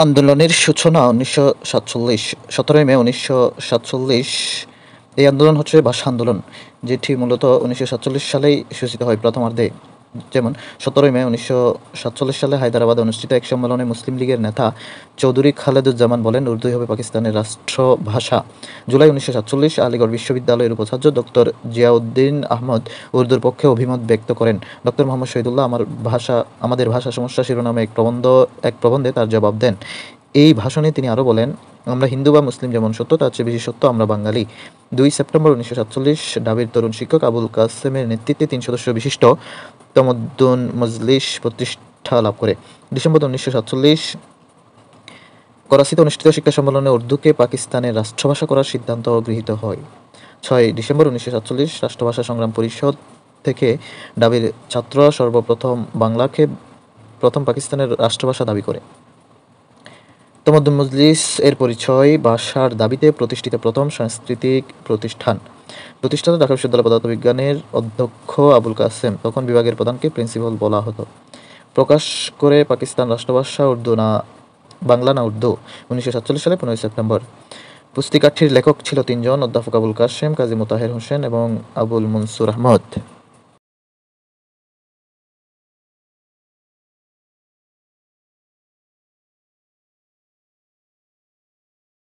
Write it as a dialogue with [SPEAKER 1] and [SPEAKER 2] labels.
[SPEAKER 1] আন্দোলনের সূচনা ১৯৪৭ ১৭ই মে ১৯৪৭। এই আন্দোলন হচ্ছে ভাষা আন্দোলন, যেটি মূলত ১৯৪৭ সালেই সূচিত হয় প্রথমার্ধে। যেমন ১৭ই মে ১৯৪৭ সালে হায়দ্রাবাদে অনুষ্ঠিত এক সম্মেলনে মুসলিম লীগের নেতা চৌধুরী খালেদুজ্জামান বলেন, উর্দুই হবে পাকিস্তানের রাষ্ট্রভাষা। জুলাই ১৯৪৭ আলিগড় বিশ্ববিদ্যালয়ের উপাচার্য ডক্টর জিয়াউদ্দিন আহমদ উর্দুর পক্ষে অভিমত ব্যক্ত করেন। ডক্টর মোহাম্মদ শহীদুল্লাহ আমাদের ভাষা সমস্যা শিরোনামে এক প্রবন্ধে তার জবাব দেন। এই ভাষণে তিনি আরও বলেন, আমরা হিন্দু বা মুসলিম যেমন সত্য, তার চেয়ে বেশি সত্য আমরা বাঙালি। ২ সেপ্টেম্বর ১৯৪৭ ঢাবির তরুণ শিক্ষক আবুল কাসেমের নেতৃত্বে ৩ সদস্য বিশিষ্ট তমদ্দুন মজলিস প্রতিষ্ঠা লাভ করে। ডিসেম্বর ১৯৪৭ করাচিতে অনুষ্ঠিত শিক্ষা সম্মেলনে উর্দুকে পাকিস্তানের রাষ্ট্রভাষা করার সিদ্ধান্ত গৃহীত হয়। ৬ ডিসেম্বর ১৯৪৭ রাষ্ট্রভাষা সংগ্রাম পরিষদ থেকে ঢাবির ছাত্ররা সর্বপ্রথম বাংলাকে প্রথম পাকিস্তানের রাষ্ট্রভাষা দাবি করে। তমদ্দুন মজলিস এর পরিচয় ভাষার দাবিতে প্রতিষ্ঠিত প্রথম সাংস্কৃতিক প্রতিষ্ঠান। প্রতিষ্ঠাতা ঢাকা বিশ্ববিদ্যালয় পদার্থবিজ্ঞানের অধ্যক্ষ আবুল কাসেম, তখন বিভাগের প্রধানকে প্রিন্সিপাল বলা হতো। প্রকাশ করে পাকিস্তান রাষ্ট্রভাষা বাংলা না উর্দু ১৯৪৭ সালে ১৫ সেপ্টেম্বর। পুস্তিকাটির লেখক ছিল তিনজন: অধ্যাপক আবুল কাসেম, কাজী মোতাহের হোসেন এবং আবুল মনসুর আহমদ।